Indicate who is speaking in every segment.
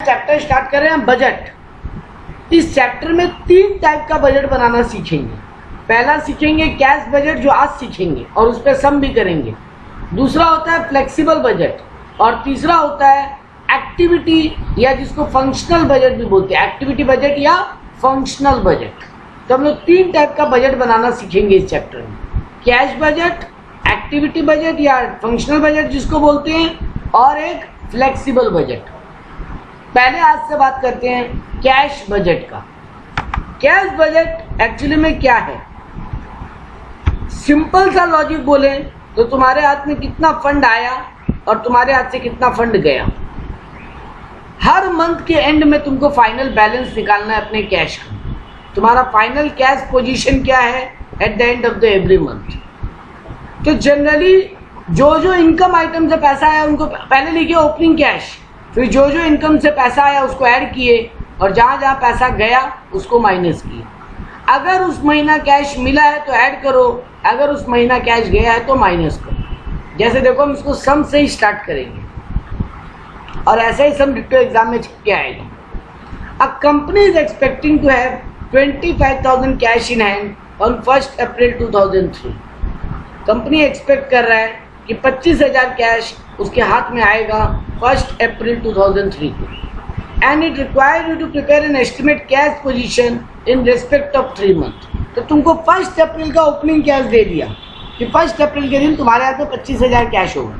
Speaker 1: Chapter start कर रहे हैं बजट। इस चैप्टर में 3 टाइप का बजट बनाना सीखेंगे। पहला सीखेंगे कैश बजट, जो आज सीखेंगे और उस पर सम भी करेंगे। दूसरा होता है फ्लेक्सिबल बजट और तीसरा होता है एक्टिविटी या जिसको फंक्शनल बजट भी बोलते हैं, एक्टिविटी बजट या फंक्शनल बजट। तो हम लोग 3 टाइप का बजट बनाना सीखेंगे इस चैप्टर में, कैश बजट, एक्टिविटी बजट या फंक्शनल बजट जिसको बोलते हैं, और एक फ्लेक्सिबल बजट। पहले आज से बात करते हैं कैश बजट का। कैश बजट एक्चुअली में क्या है? सिंपल सा लॉजिक बोले तो तुम्हारे हाथ में कितना फंड आया और तुम्हारे हाथ से कितना फंड गया। हर मंथ के एंड में तुमको फाइनल बैलेंस निकालना है अपने कैश का। तुम्हारा फाइनल कैश पोजीशन क्या है at the end of the every month. तो जनरली जो जो इनकम आइटम से पैसा आया उनको पहले लिखिए ओपनिंग कैश, फिर जो जो इनकम से पैसा आया उसको ऐड किए और जहाँ जहाँ पैसा गया उसको माइनस किए। अगर उस महीना कैश मिला है तो ऐड करो, अगर उस महीना कैश गया है तो माइनस करो। जैसे देखो हम इसको सम से ही स्टार्ट करेंगे और ऐसे ही सम डिक्टो एग्जाम में छप के आएगा। A company is expecting to have 25,000 cash in hand on 1 April 2003। Company expect कर रहा है कि 25,000 कैश उसके हाथ में आएगा 1 अप्रैल 2003 को। And it require you to prepare an estimate cash position in respect of 3 month. तो तुमको 1 अप्रैल का ओपनिंग कैश दे दिया कि 1 अप्रैल के दिन तुम्हारे हाथ में 25,000 कैश होगा।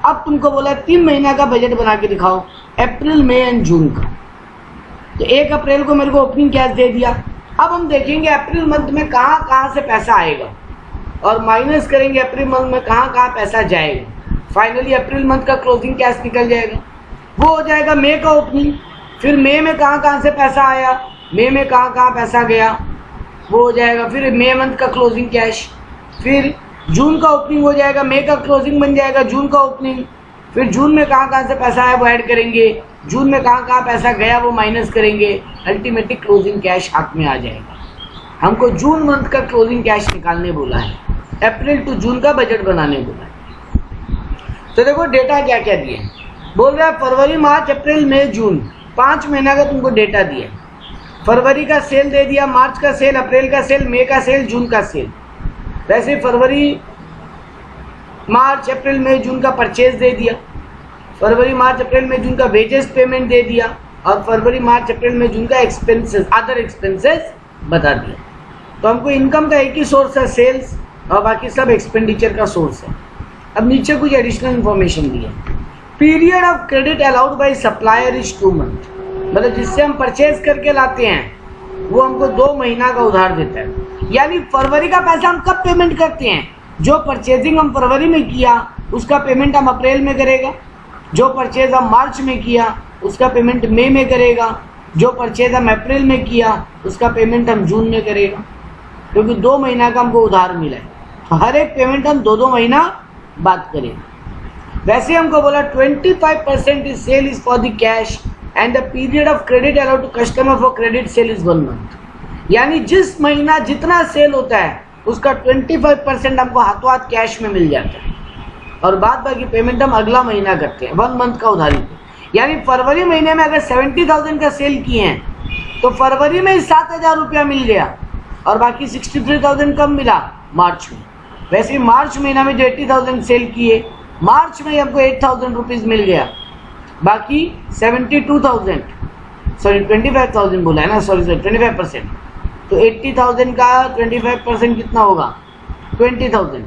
Speaker 1: अब तुमको बोला 3 महीना का बजट बना के दिखाओ, अप्रैल, मई एंड जून का। तो 1 अप्रैल को मेरे को ओपनिंग कैश दे दिया। अब हम देखेंगे अप्रैल मंथ में कहाँ कहाँ से पैसा आएगा और माइनस करेंगे अप्रैल मंथ में कहाँ कहाँ पैसा जाएगा। फाइनली अप्रैल मंथ का क्लोजिंग कैश निकल जाएगा। वो हो जाएगा मई का ओपनिंग, फिर मई में कहाँ कहाँ से पैसा आया, मई में कहाँ कहाँ पैसा गया, वो हो जाएगा। फिर मई मंथ का क्लोजिंग कैश, फिर जून का ओपनिंग हो जाएगा, मई का क्लोजिंग बन जाएगा जून का ओपनिंग, फिर जून में कहाँ कहाँ से पैसा आया वो ऐड करेंगे, जून में कहाँ कहाँ पैसा गया वो माइनस करेंगे, अल्टीमेटली क्लोजिंग कैश हाथ में आ जाएगा। हमको जून मंथ का क्लोजिंग कैश निकालने बोला है, अप्रैल टू जून का बजट बनाने बोला है। तो देखो डेटा क्या क्या दिए, बोल रहा है फरवरी, मार्च, अप्रैल, मई, जून, 5 महीना का तुमको डेटा दिया। फरवरी का सेल दे दिया, मार्च का सेल, अप्रैल का सेल, मई का सेल, जून का सेल। वैसे फरवरी, मार्च, अप्रैल, मई, जून का परचेज दे दिया, फरवरी, मार्च, अप्रैल, मई, जून का वेजेस पेमेंट दे दिया और फरवरी, मार्च, अप्रैल, मई, जून का एक्सपेंसेस, अदर एक्सपेंसेस बता दिया। तो हमको इनकम का एक ही सोर्स है सेल्स और बाकी सब एक्सपेंडिचर का सोर्स है। अब नीचे कुछ एडिशनल इन्फॉर्मेशन दी है। Period of credit allowed by supplier is 2 month. मतलब जिससे हम परचेज करके लाते हैं वो हमको 2 महीना का उधार देता है। यानी फरवरी का पैसा हम कब पेमेंट करते हैं? जो परचेजिंग हम फरवरी में किया उसका पेमेंट हम अप्रैल में करेगा, जो परचेज हम मार्च में किया उसका पेमेंट मई में करेगा, जो परचेज हम अप्रैल में किया उसका पेमेंट हम जून में करेगा, क्योंकि 2 महीना का हमको उधार मिला है। तो हर एक पेमेंट हम 2-2 महीना बात करेंगे। वैसे हमको बोला 25% is sale is for the cash and the period of credit allowed to customer for credit sale is 1 month. यानी जिस महीना जितना सेल होता है उसका 25% हमको हाथों हाथ कैश में मिल जाता है और बाद बाकी पेमेंट हम अगला महीना करते हैं 1 मंथ का उधारी पे। यानी फरवरी महीने में अगर 70,000 का सेल किए हैं तो फरवरी में ही 7,000 रुपया मिल गया और बाकी 63,000 कब मिला? मार्च में। वैसे मार्च महीना में जो 80,000 सेल किए, मार्च में हमको 8,000 रुपीज़ मिल गया, बाकी 72,000 सॉरी 25,000 बोला है ना, सॉरी 25%। तो 80,000 का 25% कितना होगा? 20,000।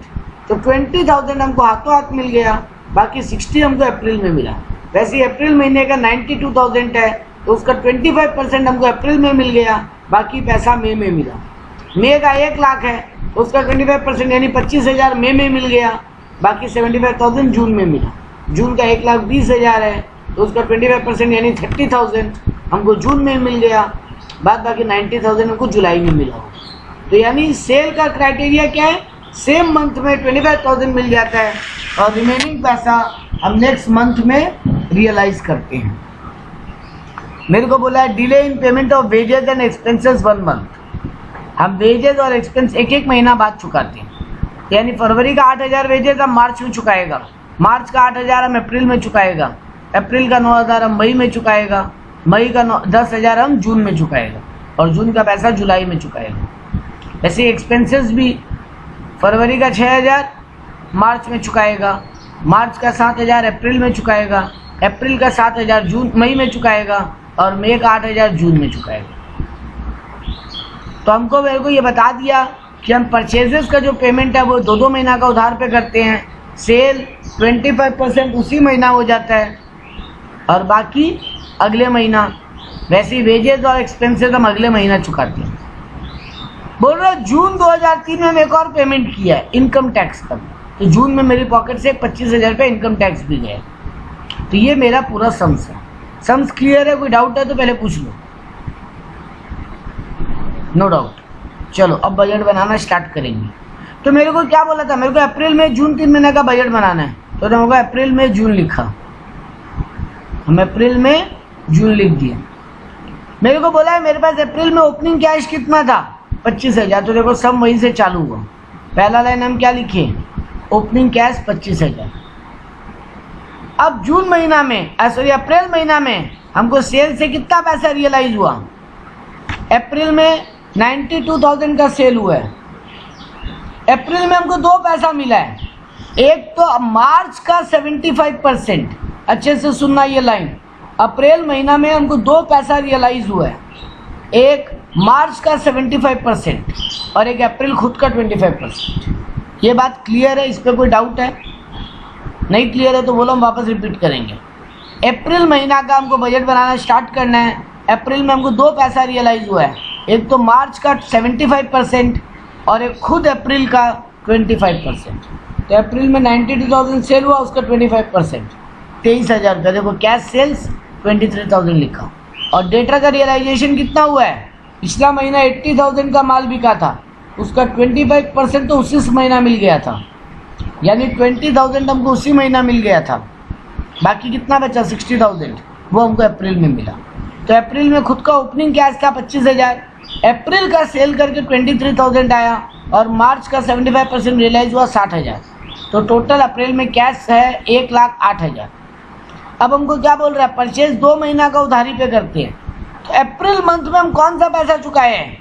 Speaker 1: तो 20,000 हमको हाथों हाथ मिल गया, बाकी 60 हमको अप्रैल में मिला। वैसे अप्रैल महीने का 92,000 है तो उसका 25% हमको अप्रैल में मिल गया, बाकी पैसा मई में मिला। मई का 1 लाख है तो उसका 25% यानी 25,000 मई में मिल गया, बाकी 75,000 जून में मिला। जून का 1,20,000 है तो उसका 25% यानी 30,000 हमको जून में मिल गया, बाद बाकी 90,000 हमको जुलाई में मिला। तो यानी सेल का क्राइटेरिया क्या है? सेम मंथ में 25,000 मिल जाता है और रिमेनिंग पैसा हम नेक्स्ट मंथ में रियलाइज करते हैं। मेरे को बोला है delay in payment of wages and expenses 1 month. हम वेजेस और एक्सपेंस एक महीना बाद चुकाते हैं। यानी फरवरी का 8,000 वेजेस हम मार्च में चुकाएगा, मार्च का 8,000 हम अप्रैल में चुकाएगा, अप्रैल का 9,000 हम मई में चुकाएगा, मई का 10,000 हम जून में चुकाएगा और जून का पैसा जुलाई में चुकाएगा। ऐसे एक्सपेंसेस भी फरवरी का 6,000 मार्च में चुकाएगा, मार्च का 7,000 अप्रैल में चुकाएगा, अप्रैल का 7,000 मई में चुकाएगा और मई का 8,000 जून में चुकाएगा। तो मेरे को ये बता दिया कि हम परचेजेस का जो पेमेंट है वो 2-2 महीना का उधार पे करते हैं, सेल 25% उसी महीना हो जाता है और बाकी अगले महीना। वैसे ही वेजेस और एक्सपेंसेस हम अगले महीना चुकाते हैं। बोल रहा जून 2003 में एक और पेमेंट किया है इनकम टैक्स का, तो जून में मेरी पॉकेट से 25,000 रुपये इनकम टैक्स भी गया। तो ये मेरा पूरा सम्स है। सम्स क्लियर है? कोई डाउट है तो पहले पूछ लो। No doubt. चलो अब बजट बनाना स्टार्ट करेंगे। तो मेरे को क्या बोला था, मेरे को अप्रैल में जून 3 महीने का बजट बनाना है, तो ना होगा अप्रैल में जून लिखा, हम अप्रैल में जून लिख दिया। मेरे को बोला है मेरे पास अप्रैल में ओपनिंग कैश कितना था, 25,000, तो देखो सब वहीं से चालू हुआ। पहला लाइन हम क्या लिखे, ओपनिंग कैश 25,000। अब जून महीना में सॉरी अप्रैल महीना में हमको सेल से कितना पैसा रियलाइज हुआ, अप्रैल में 92,000 का सेल हुआ है। अप्रैल में हमको 2 पैसा मिला है, एक तो मार्च का 75%, अच्छे से सुनना ये लाइन, अप्रैल महीना में हमको 2 पैसा रियलाइज हुआ है, एक मार्च का 75% और एक अप्रैल खुद का 25%। ये बात क्लियर है? इस पर कोई डाउट है? नहीं क्लियर है तो बोलो, हम वापस रिपीट करेंगे। अप्रैल महीना का हमको बजट बनाना स्टार्ट करना है। अप्रैल में हमको 2 पैसा रियलाइज हुआ है, एक तो मार्च का 75% और एक खुद अप्रैल का 25%। तो अप्रैल में 92,000 सेल हुआ, उसका 25% 23,000 का। देखो कैश सेल्स 23,000 लिखा। और डेटा का रियलाइजेशन कितना हुआ है, पिछला महीना 80,000 का माल बिका था, उसका 25% तो उसी महीना मिल गया था, यानी 20,000 हमको उसी महीना मिल गया था। बाकी कितना बचा 60,000, वो हमको अप्रैल में मिला। तो अप्रैल में खुद का ओपनिंग कैश था 25,000, अप्रैल का सेल करके 23,000 आया और मार्च का 75% रियलाइज हुआ 60,000। तो टोटल अप्रैल में कैश है 1,08,000। अब हमको क्या बोल रहा है, परचेज 2 महीना का उधारी पे करते हैं। तो अप्रैल मंथ में हम कौन सा पैसा चुकाए हैं,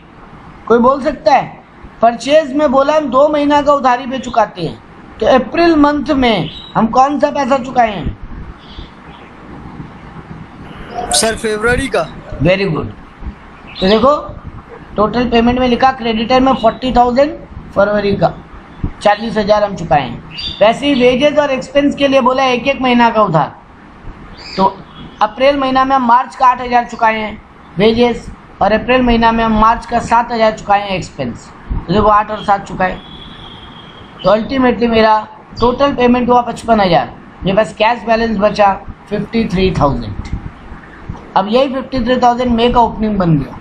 Speaker 1: कोई बोल सकता है? परचेज में बोला हम 2 महीना का उधारी पे चुकाते हैं, तो अप्रैल मंथ में हम कौन सा पैसा चुकाए हैं?
Speaker 2: सर फरवरी का।
Speaker 1: Very good. तो देखो टोटल पेमेंट में लिखा क्रेडिटर में 40,000 फरवरी का, 40,000 हम चुकाए हैं। वैसे ही वेजेस और एक्सपेंस के लिए बोला 1-1 महीना का उधार। तो अप्रैल महीना में हम मार्च का 8,000 चुकाए हैं वेजेस, और अप्रैल महीना में हम मार्च का 7,000 चुकाए हैं एक्सपेंस। तो देखो 8 और 7 चुकाए, तो अल्टीमेटली मेरा टोटल पेमेंट हुआ 55,000। मेरे पास कैश बैलेंस बचा 53,000। अब यही 53,000 मई का ओपनिंग बन गया,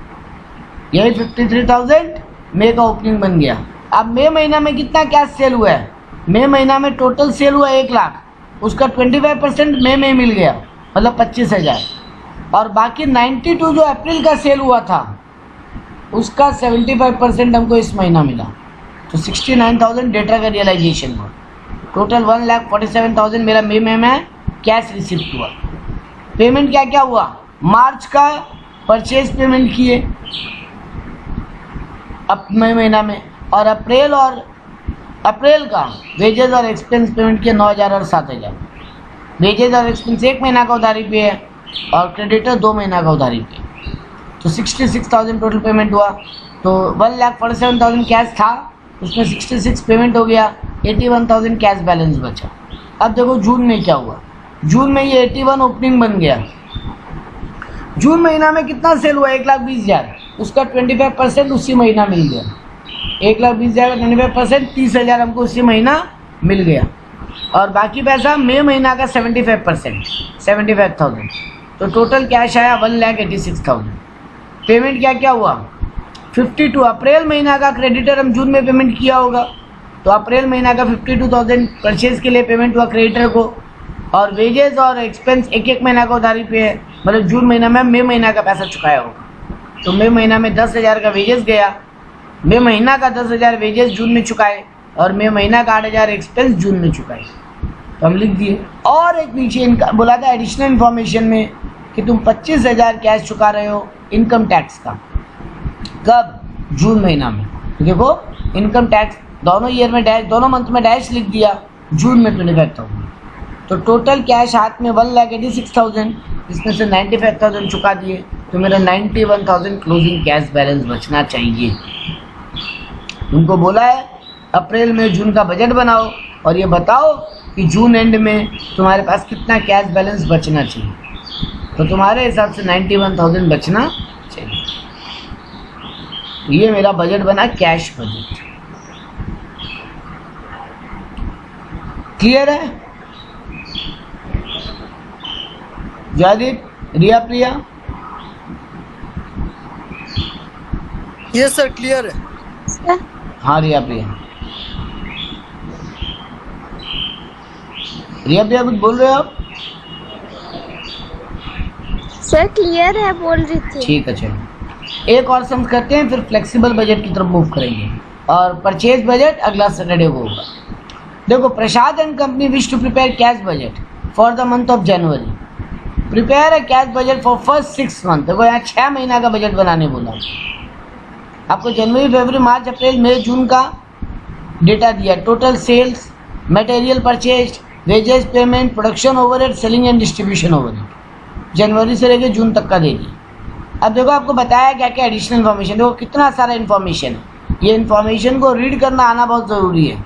Speaker 1: यही 53,000 मई का ओपनिंग बन गया। अब मई महीना में कितना कैश सेल हुआ है, मई महीना में टोटल सेल हुआ 1 लाख, उसका 25% मई में मिल गया, मतलब 25,000। और बाकी 92 जो अप्रैल का सेल हुआ था उसका 75% हमको इस महीना मिला। तो 69,000 डेटा का रियलाइजेशन हुआ। टोटल 1,47,000 मेरा मई में कैश रिसिप्ट हुआ। पेमेंट क्या क्या हुआ, मार्च का परचेज पेमेंट किए अब मई महीना में, और अप्रैल का वेजेस और एक्सपेंस पेमेंट किए 9,000 और 7,000। वेजेस और एक्सपेंस 1 महीना का उधारी पे है और क्रेडिटर 2 महीना का उधारी पे। तो 66,000 टोटल पेमेंट हुआ। तो 1,47,000 कैश था, उसमें 66 पेमेंट हो गया, 81,000 कैश बैलेंस बचा। अब देखो जून में क्या हुआ, जून में ये 81 ओपनिंग बन गया। जून महीना में कितना सेल हुआ, 1,20,000, उसका 25% उसी महीना मिल गया। 1,20,000 का 25% 30,000 हमको उसी महीना मिल गया। और बाकी पैसा मई महीना का 75%, 75,000। तो टोटल कैश आया 1,86,000। पेमेंट क्या क्या हुआ, 52 अप्रैल महीना का क्रेडिटर हम जून में पेमेंट किया होगा, तो अप्रैल महीना का 52,000 परचेज के लिए पेमेंट हुआ क्रेडिटर को। और वेजेस और एक्सपेंस 1-1 महीना का उधारी पे है, मतलब जून महीना में मई महीना का पैसा चुकाया होगा। तो मई महीना में 10,000 का वेजेस गया, मई महीना का 10,000 वेजेस जून में चुकाए और मई महीना का 8,000 एक्सपेंस जून में चुकाए। तो हम लिख दिए। और एक नीचे इनका बोला था एडिशनल इन्फॉर्मेशन में कि तुम 25,000 कैश चुका रहे हो इनकम टैक्स का। कब? जून महीना में। तो देखो इनकम टैक्स दोनों ईयर में डैश, दोनों मंथ में डैश लिख दिया, जून में 25,000। तो टोटल कैश हाथ में 1,86,000, इसमें से 95,000 चुका दिए, तो मेरा 91,000 क्लोजिंग कैश बैलेंस बचना चाहिए। तुमको बोला है अप्रैल में जून का बजट बनाओ और ये बताओ कि जून एंड में तुम्हारे पास कितना कैश बैलेंस बचना चाहिए। तो तुम्हारे हिसाब से 91,000 बचना चाहिए। ये मेरा बजट बना, कैश बजट। क्लियर है? जयदीप, रिया, प्रिया?
Speaker 2: ये सर क्लियर है
Speaker 3: सर।
Speaker 1: हाँ रिया, प्रिया। रिया, प्रिया कुछ बोल रहे हो आप?
Speaker 3: सर क्लियर है बोल रही थी।
Speaker 1: ठीक है, चलो एक और सम करते हैं, फिर फ्लेक्सिबल बजट की तरफ मूव करेंगे और परचेज बजट अगला सैटरडे को होगा। देखो, Prasad and company wish to prepare cash budget for the month of January. Prepare a cash budget for first 6 month. देखो यहाँ 6 महीना का बजट बनाने बोला, आपको जनवरी, फरवरी, मार्च, अप्रैल, मई, जून का डेटा दिया। Total sales, material purchase, wages payment, production overhead, selling and distribution overhead जनवरी से लेकर जून तक का दे दिया। अब देखो आपको बताया क्या क्या एडिशनल इन्फॉर्मेशन। देखो कितना सारा इन्फॉर्मेशन है, ये इन्फॉर्मेशन को रीड करना आना बहुत ज़रूरी है।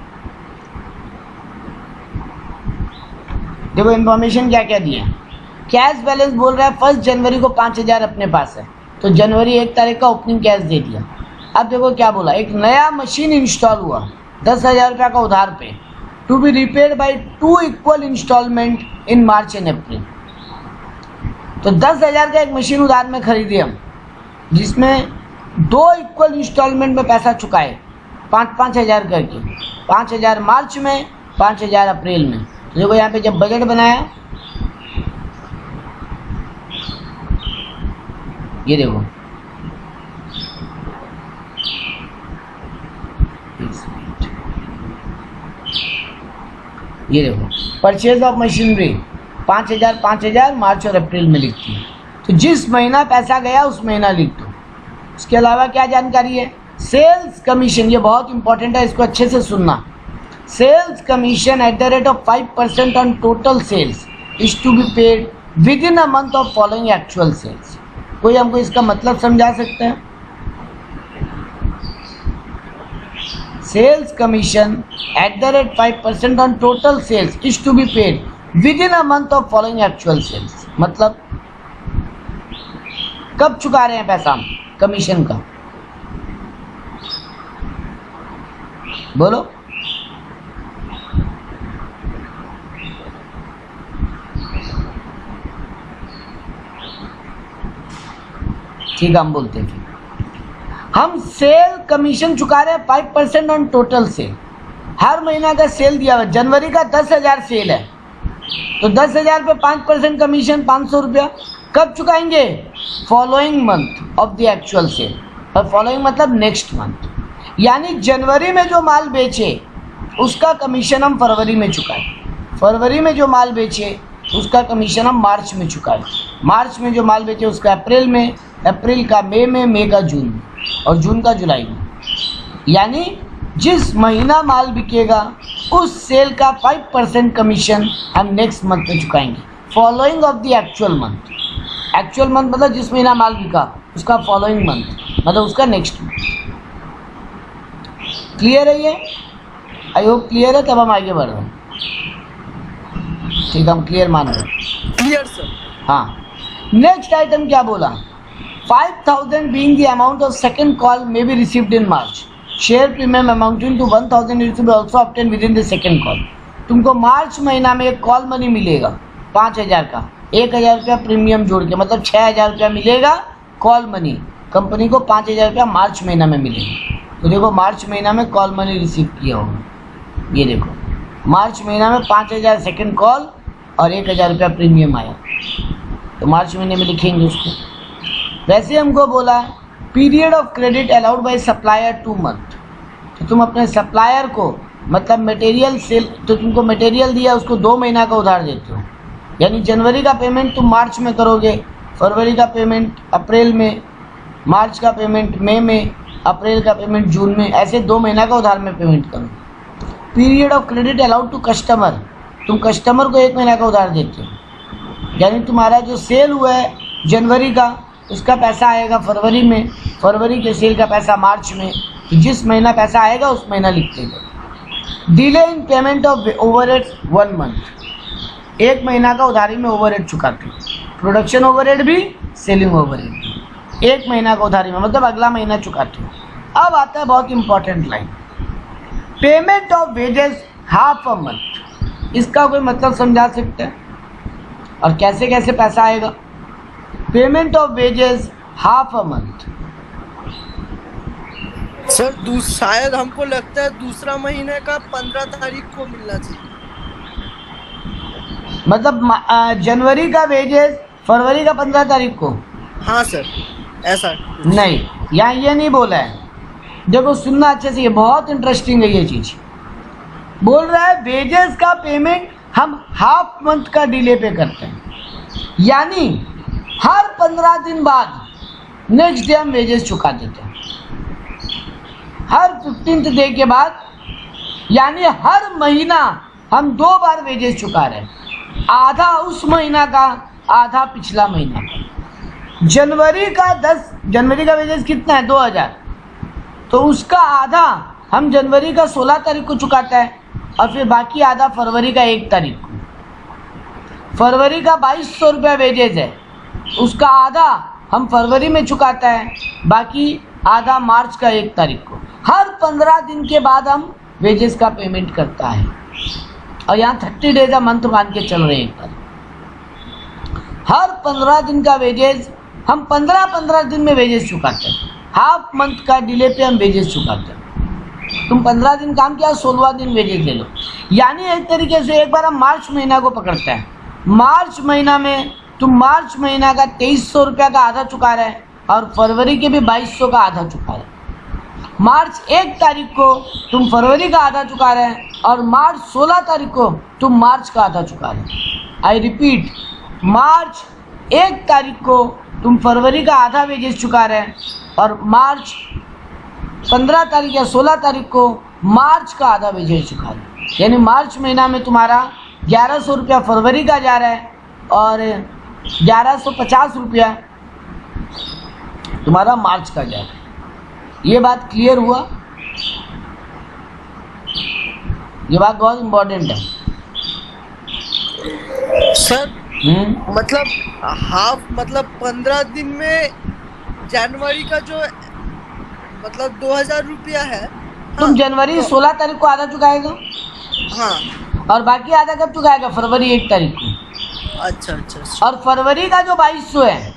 Speaker 1: देखो इन्फॉर्मेशन क्या क्या दिया। कैश बैलेंस बोल रहा है 1 जनवरी को 5,000 अपने पास है, तो जनवरी 1 तारीख का ओपनिंग कैश दे दिया। अब देखो क्या बोला, एक नया मशीन इंस्टॉल हुआ 10,000 रुपये का उधार पे, to be repaid by 2 equal installment in March and April. तो 10,000 का एक मशीन उधार में खरीदे हम, जिसमें 2 इक्वल इंस्टॉलमेंट में पैसा चुकाए 5,000 करके, 5,000 मार्च में, 5,000 अप्रैल में। तो देखो यहाँ पे जब बजट बनाया, ये देखो ये देखो परचेज ऑफ मशीनरी 5,000 मार्च और अप्रैल में लिखती है। तो जिस महीना पैसा गया उस महीना लिख दो। इसके अलावा क्या जानकारी है, सेल्स कमीशन, ये बहुत इंपॉर्टेंट है, इसको अच्छे से सुनना। Sales commission at the rate of 5% on total sales is to be paid within a month of following actual sales. कोई हमको इसका मतलब समझा सकता है? Sales commission at the rate 5% on total sales is to be paid within a month of following actual sales. मतलब कब चुका रहे हैं पैसा हम कमीशन का? बोलो। ठीक है, हम बोलते हैं हम सेल कमीशन चुका रहे हैं 5% ऑन टोटल सेल। हर महीना का सेल दिया हुआ, जनवरी का 10,000 सेल है, तो 10,000 पे 5% कमीशन 500 रुपया। कब चुकाएंगे? Following month of the actual sale. और फॉलोइंग मतलब नेक्स्ट मंथ, यानी जनवरी में जो माल बेचे उसका कमीशन हम फरवरी में चुकाए, फरवरी में जो माल बेचे उसका कमीशन हम मार्च में चुकाए, मार्च में जो माल बेचे उसका अप्रैल में, अप्रैल का मई में, मई का जून में, और जून का जुलाई में। यानी जिस महीना माल बिकेगा उस सेल का 5% कमीशन हम नेक्स्ट मंथ में चुकाएंगे, following of the actual month. Actual month मतलब जिस महीना माल बिका उसका फॉलोइंग मंथ मतलब उसका नेक्स्ट मंथ। क्लियर है ये? आई होप क्लियर है। तब हम आगे बढ़ रहे हैं। ठीक है, हम क्लियर मान रहे हैं।
Speaker 2: Clear sir.
Speaker 1: हाँ, नेक्स्ट आइटम क्या बोला, 5,000 being the amount of second call may be received in March. Share premium amounting to 1,000 is to be also obtained within the second call. तुमको मार्च महीना में एक कॉल मनी मिलेगा 5,000 का, 1,000 रुपया प्रीमियम जोड़ के, मतलब 6,000 रुपया मिलेगा कॉल मनी। कंपनी को 5,000 रुपया मार्च महीना में मिलेगा। तो देखो मार्च महीना में कॉल मनी रिसीव किया होगा, ये देखो मार्च महीना में 5,000 सेकेंड कॉल और 1,000 रुपया प्रीमियम आया, तो मार्च महीने में लिखेंगे उसको। वैसे हमको बोला period of credit allowed by supplier 2 month. तो तुम अपने सप्लायर को मतलब मटेरियल सेल, तो तुमको मटेरियल दिया उसको 2 महीना का उधार देते हो, यानी जनवरी का पेमेंट तुम मार्च में करोगे, फरवरी का पेमेंट अप्रैल में, मार्च का पेमेंट मई में, अप्रैल का पेमेंट जून में, ऐसे 2 महीना का उधार में पेमेंट करूँ। Period of credit allowed to customer, तुम कस्टमर को 1 महीना का उधार देते हो, यानी तुम्हारा जो सेल हुआ है जनवरी का, उसका पैसा आएगा फरवरी में, फरवरी के सेल का पैसा मार्च में, तो जिस महीना पैसा आएगा उस महीना लिखते जाओ। Delay in payment of overheads 1 month, 1 महीना का उधारी में ओवरहेड चुकाते हो, प्रोडक्शन ओवरहेड भी, सेलिंग ओवरहेड भी, 1 महीना का उधारी में, मतलब अगला महीना चुकाते हो। अब आता है बहुत important line, payment of wages half a month. इसका कोई मतलब समझा सकते हैं और कैसे कैसे पैसा आएगा? Payment of wages half a month,
Speaker 2: sir शायद हमको लगता है दूसरा महीने का 15 तारीख को मिलना चाहिए।
Speaker 1: मतलब जनवरी का वेजेस फरवरी का 15 तारीख को?
Speaker 2: हाँ सर, ऐसा
Speaker 1: नहीं, यहाँ ये नहीं बोला है। देखो सुनना अच्छे से, ये बहुत इंटरेस्टिंग है ये चीज। बोल रहा है वेजेस का पेमेंट हम हाफ मंथ का डिले पे करते हैं, यानी हर 15 दिन बाद नेक्स्ट डे हम वेजेस चुका देते हैं, हर 15th डे के बाद, यानी हर महीना हम 2 बार वेजेस चुका रहे हैं, आधा उस महीना का, आधा पिछला महीना का। जनवरी का वेजेस कितना है? 2000, तो उसका आधा हम जनवरी का 16 तारीख को चुकाता है और फिर बाकी आधा फरवरी का 1 तारीख को। फरवरी का 2200 रुपया वेजेस है, उसका आधा हम फरवरी में चुकाता है, बाकी आधा मार्च का 1 तारीख को। हर 15 दिन के बाद हम वेजेस का पेमेंट करता है, और यहाँ 30 डेज अ मंथ मान के चल रहे हैं। एक बार हर 15 दिन का वेजेस हम 15 दिन में वेजेस चुकाते हैं, हाफ मंथ का डिले पे हम वेजेस चुकाते हैं। तुम 15 दिन काम किया, 16वां दिन वेजेस ले लो, यानी एक तरीके से एक बार हम मार्च महीना को पकड़ते हैं। मार्च महीना में तुम मार्च महीना का 2300 रुपया का आधा चुका रहे हैं और फरवरी के भी 2200 का आधा चुका रहे हैं। मार्च 1 तारीख को तुम फरवरी का आधा चुका रहे हैं और मार्च 16 तारीख को तुम मार्च का आधा चुका रहे हैं। आई रिपीट, मार्च 1 तारीख को तुम फरवरी का आधा वेजेस चुका रहे हैं और मार्च 15 तारीख या 16 तारीख को मार्च का आधा वेजेस चुका रहे हैं। यानी मार्च महीना में तुम्हारा 1100 रुपया फरवरी का जा रहा है और 1150 रुपया तुम्हारा मार्च का जा रहा है। ये बात क्लियर हुआ? ये बात बहुत इम्पोर्टेंट है
Speaker 2: सर। मतलब हाफ, मतलब 15 दिन में जनवरी का जो मतलब 2000 रुपया है,
Speaker 1: तुम जनवरी 16 तारीख को आधा चुकाएगा,
Speaker 2: हाँ,
Speaker 1: और बाकी आधा कब चुकाएगा? फरवरी 1 तारीख को।
Speaker 2: अच्छा।
Speaker 1: और फरवरी का जो 2200 है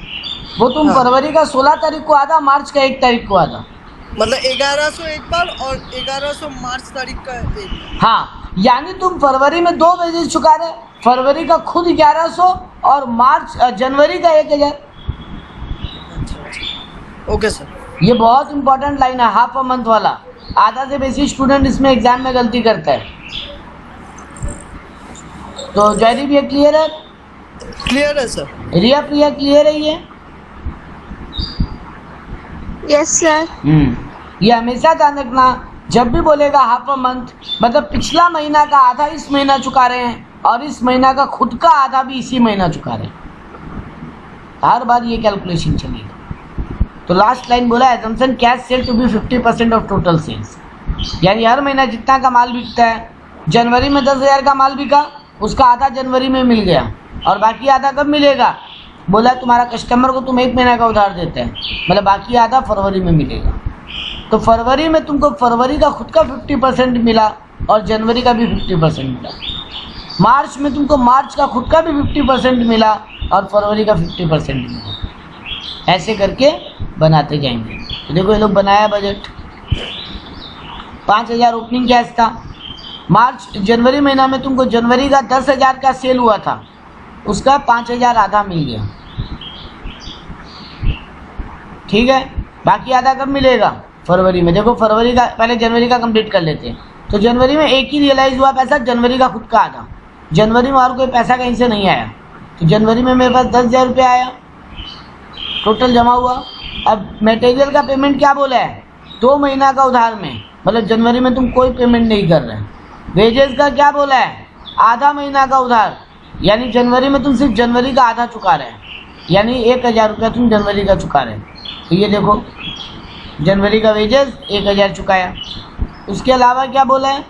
Speaker 1: वो तुम
Speaker 2: हाँ।
Speaker 1: फरवरी का 16 तारीख को आधा, मार्च का 1 तारीख को आधा,
Speaker 2: मतलब 1100 एक बार और 1100 मार्च तारीख का एक बार।
Speaker 1: हाँ, यानी तुम फरवरी में 2 वेजेस चुका रहे, फरवरी का खुद 1100 और जनवरी का 1000।
Speaker 2: अच्छा, ओके सर।
Speaker 1: ये बहुत इंपॉर्टेंट लाइन है, हाफ अ मंथ वाला। आधा से बेसी स्टूडेंट इसमें एग्जाम में गलती करता है। तो जयरी भी क्लियर है?
Speaker 2: क्लियर है सर।
Speaker 1: रिया प्रिया क्लियर है ये?
Speaker 3: Yes sir.
Speaker 1: ये हमेशा ध्यान रखना, जब भी बोलेगा हाफ अ मंथ, मतलब पिछला महीना का आधा इस महीना चुका रहे हैं और इस महीना का खुद का आधा भी इसी महीना चुका रहे हैं। हर बार ये कैलकुलेशन चलेगा। तो लास्ट लाइन बोला, assumption cash sale to be 50% of total sales, यानी हर महीना जितना का माल बिकता है, जनवरी में 10,000 का माल बिका, उसका आधा जनवरी में मिल गया और बाकी आधा कब मिलेगा? बोला तुम्हारा कस्टमर को तुम 1 महीना का उधार देते हैं, मतलब बाकी आधा फरवरी में मिलेगा। तो फरवरी में तुमको फरवरी का खुद का 50% मिला और जनवरी का भी 50% मिला। मार्च में तुमको मार्च का खुद का भी 50% मिला और फरवरी का 50% मिला। ऐसे करके बनाते जाएंगे। तो देखो ये लोग बनाया बजट, 5000 ओपनिंग कैश था। जनवरी महीना में तुमको जनवरी का 10,000 का सेल हुआ था, उसका 5,000 आधा मिल गया, ठीक है। बाकी आधा कब मिलेगा? फरवरी में। देखो फरवरी का, पहले जनवरी का कंप्लीट कर लेते हैं। तो जनवरी में एक ही रियलाइज हुआ पैसा, जनवरी का खुद का आधा। जनवरी में और कोई पैसा कहीं से नहीं आया, तो जनवरी में मेरे पास 10,000 रुपया आया। टोटल जमा हुआ। अब मटेरियल का पेमेंट क्या बोला है, 2 महीना का उधार में, मतलब जनवरी में तुम कोई पेमेंट नहीं कर रहे। वेजेस का क्या बोला है, आधा महीना का उधार, यानी जनवरी में तुम सिर्फ जनवरी का आधा चुका रहे हैं, यानी 1000 रुपया तुम जनवरी का चुका रहे हैं। तो ये देखो जनवरी का वेजेस 1000 चुकाया। उसके अलावा क्या बोला है,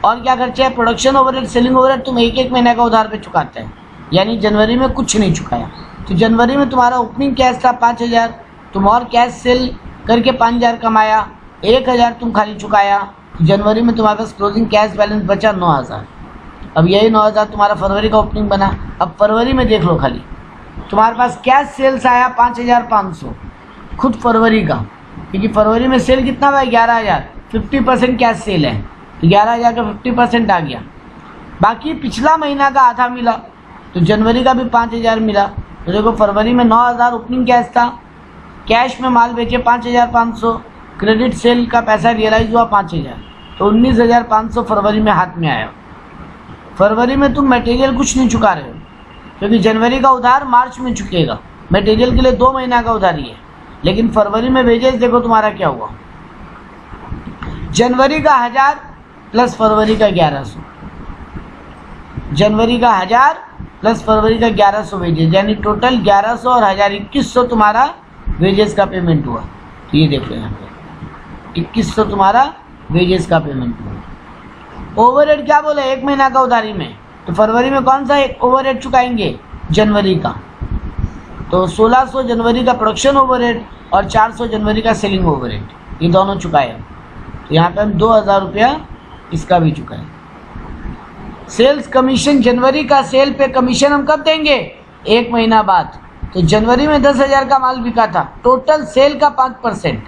Speaker 1: और क्या खर्चे है, प्रोडक्शन ओवरहेड, सेलिंग ओवरहेड तुम एक महीने का उधार पे चुकाते हैं, यानी जनवरी में कुछ नहीं चुकाया। तो जनवरी में तुम्हारा ओपनिंग कैश था 5000, तुम और कैश सेल करके 5000 कमाया, 1000 तुम खाली चुकाया। तो जनवरी में तुम्हारे पास क्लोजिंग कैश बैलेंस बचा 9000। अब यही 9000 तुम्हारा फरवरी का ओपनिंग बना। अब फरवरी में देख लो, खाली तुम्हारे पास कैश सेल्स आया 5500 खुद फरवरी का, क्योंकि फरवरी में सेल कितना हुआ है 11000, 50% कैश सेल है, तो 11000 का 50% आ गया। बाकी पिछला महीना का आधा मिला, तो जनवरी का भी 5000 मिला। तो देखो फरवरी में 9000 ओपनिंग कैश था, कैश में माल बेचे 5500, क्रेडिट सेल का पैसा रियलाइज हुआ 5000, तो 19500 फरवरी में हाथ में आया। फरवरी में तुम मटेरियल कुछ नहीं चुका रहे हो, क्योंकि जनवरी का उधार मार्च में चुकेगा, मटेरियल के लिए 2 महीना का उधारी है। लेकिन फरवरी में वेजेस देखो तुम्हारा क्या हुआ, जनवरी का 1000 प्लस फरवरी का 1100, जनवरी का 1000 प्लस फरवरी का 1100 वेजेस, यानी टोटल 1100 और 1000 2100 तुम्हारा वेजेस का पेमेंट हुआ। तो ये देखो यहाँ पे 2100 तुम्हारा वेजेस का पेमेंट हुआ। ओवरहेड क्या बोले, 1 महीना का उधारी में, तो फरवरी में कौन सा एक ओवरहेड चुकाएंगे, जनवरी का, तो 1600 जनवरी का प्रोडक्शन ओवरहेड और 400 जनवरी का सेलिंग ओवरहेड, ये दोनों चुकाए। तो यहाँ पे हम 2000 रुपया इसका भी चुकाए। सेल्स कमीशन, जनवरी का सेल पे कमीशन हम कब देंगे, 1 महीना बाद। तो जनवरी में 10,000 का माल बिका था, टोटल सेल का 5%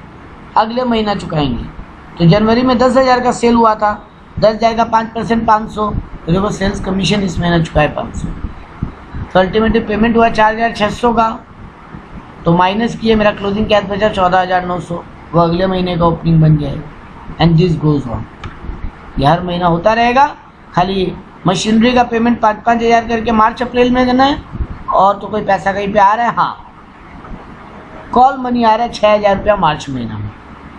Speaker 1: अगले महीना चुकाएंगे। तो जनवरी में 10,000 का सेल हुआ था, 10,000 का 5% 500, तो देखो सेल्स कमीशन इस महीना चुकाए 500। तो अल्टीमेटली पेमेंट हुआ 4600 का, तो माइनस किए मेरा क्लोजिंग कैश बचा 14,900, वो अगले महीने का ओपनिंग बन जाएगा। एंड दिस गोज ऑन, ये हर महीना होता रहेगा। खाली मशीनरी का पेमेंट 5-5 हज़ार करके मार्च अप्रैल में देना है, और तो कोई पैसा कहीं पे आ रहा है, हाँ कॉल मनी आ रहा है 6,000 रुपया मार्च महीना में,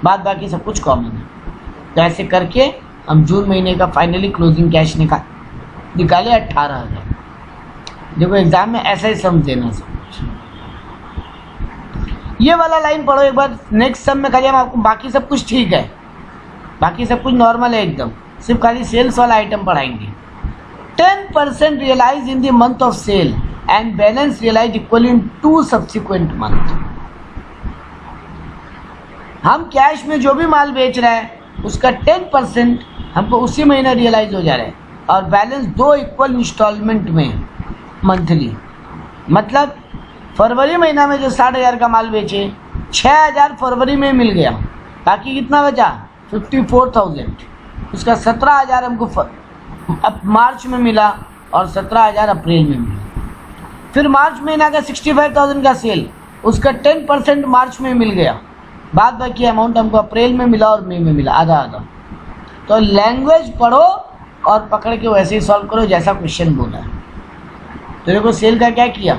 Speaker 1: बाद बाकी सब कुछ कॉमन है। तो ऐसे करके हम जून महीने का फाइनली क्लोजिंग कैश निकाले 18,000। देखो एग्जाम में ऐसा ही समझ देना सब कुछ। ये वाला लाइन पढ़ो एक बार, नेक्स्ट सम में खाली हम आपको बाकी सब कुछ ठीक है, बाकी सब कुछ नॉर्मल है एकदम, सिर्फ खाली सेल्स वाला आइटम पढ़ाएंगे। 10% realize in the month of sale and balance realize equal in 2 subsequent month. हम कैश में जो भी माल बेच रहे हैं उसका 10% हमको उसी महीना रियलाइज हो जा रहा है, और बैलेंस 2 इक्वल इंस्टॉलमेंट में मंथली। मतलब फरवरी महीना में जो 60,000 का माल बेचे, 6,000 फरवरी में मिल गया, बाकी कितना बचा 54,000, उसका 17,000 हमको अब मार्च में मिला और 17,000 अप्रैल में मिला। फिर मार्च महीना का 65,000 का सेल, उसका 10% मार्च में मिल गया, बाद बाकी अमाउंट हमको अप्रैल में मिला और मई में मिला, आधा आधा। तो लैंग्वेज पढ़ो और पकड़ के वैसे ही सॉल्व करो जैसा क्वेश्चन बोला है। तो देखो सेल का क्या किया,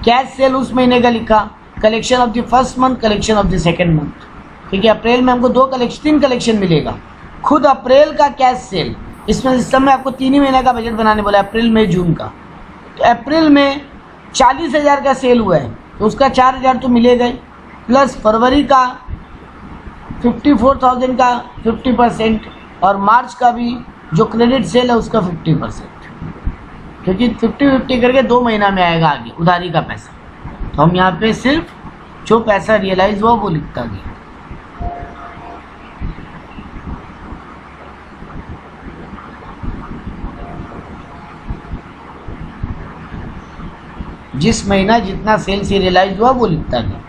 Speaker 1: कैश सेल उस महीने का लिखा, collection of the first month, collection of the second month, क्योंकि अप्रैल में हमको 3 कलेक्शन मिलेगा। खुद अप्रैल का कैश सेल, इसमें इस समय आपको 3 ही महीने का बजट बनाने बोला, अप्रैल मई जून का। तो अप्रैल में 40,000 का सेल हुआ है, तो उसका 4,000 तो मिलेगा ही, प्लस फरवरी का 54,000 का 50%, और मार्च का भी जो क्रेडिट सेल है उसका 50%, क्योंकि 50-50 करके 2 महीना में आएगा आगे उधारी का पैसा। तो हम यहाँ पे सिर्फ जो पैसा रियलाइज हुआ वो लिखता गया। जिस महीना जितना सेल से रियलाइज हुआ वो लिखता गया,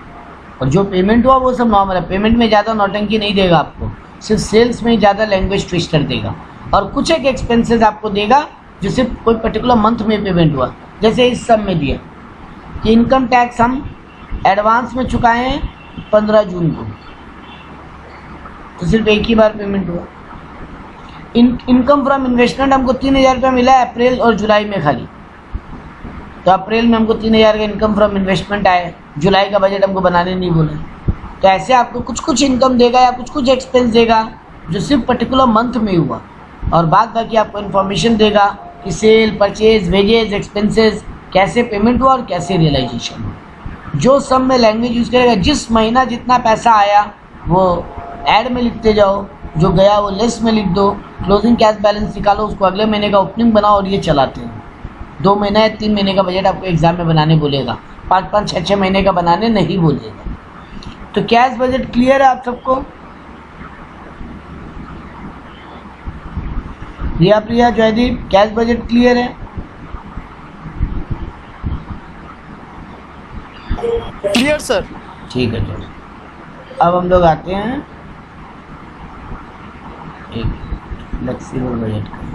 Speaker 1: और जो पेमेंट हुआ वो सब नॉर्मल है। पेमेंट में ज़्यादा नौटंकी नहीं देगा आपको, सिर्फ सेल्स में ही ज़्यादा लैंग्वेज ट्विस्टर देगा, और कुछ एक एक्सपेंसेस आपको देगा जो सिर्फ कोई पर्टिकुलर मंथ में पेमेंट हुआ। जैसे इस सब में दिया कि इनकम टैक्स हम एडवांस में चुकाए हैं 15 जून को, तो सिर्फ एक ही बार पेमेंट हुआ। इनकम फ्रॉम इन्वेस्टमेंट हमको 3,000 रुपया मिला है अप्रैल और जुलाई में खाली, तो अप्रैल में हमको 3,000 का इनकम फ्रॉम इन्वेस्टमेंट आए, जुलाई का बजट हमको बनाने नहीं बोले। तो ऐसे आपको कुछ कुछ इनकम देगा या कुछ कुछ एक्सपेंस देगा जो सिर्फ पर्टिकुलर मंथ में हुआ, और बाद बाकी आपको इन्फॉर्मेशन देगा कि सेल, परचेज, वेजेस, एक्सपेंसेस कैसे पेमेंट हुआ और कैसे रियलाइजेशन हुआ। जो सब में लैंग्वेज यूज़ करेगा, जिस महीना जितना पैसा आया वो ऐड में लिखते जाओ, जो गया वो लेस में लिख दो, क्लोजिंग कैश बैलेंस निकालो, उसको अगले महीने का ओपनिंग बनाओ और ये चलाते हैं। 2 महीना या 3 महीने का बजट आपको एग्जाम में बनाने बोलेगा, 5-5, 6-6 महीने का बनाने नहीं बोलेगा। तो कैश बजट क्लियर है आप सबको? प्रिया, जयदीप, कैश बजट क्लियर है?
Speaker 2: Clear sir.
Speaker 1: ठीक है, चलो अब हम लोग आते हैं एक फ्लेक्सिबल बजट का।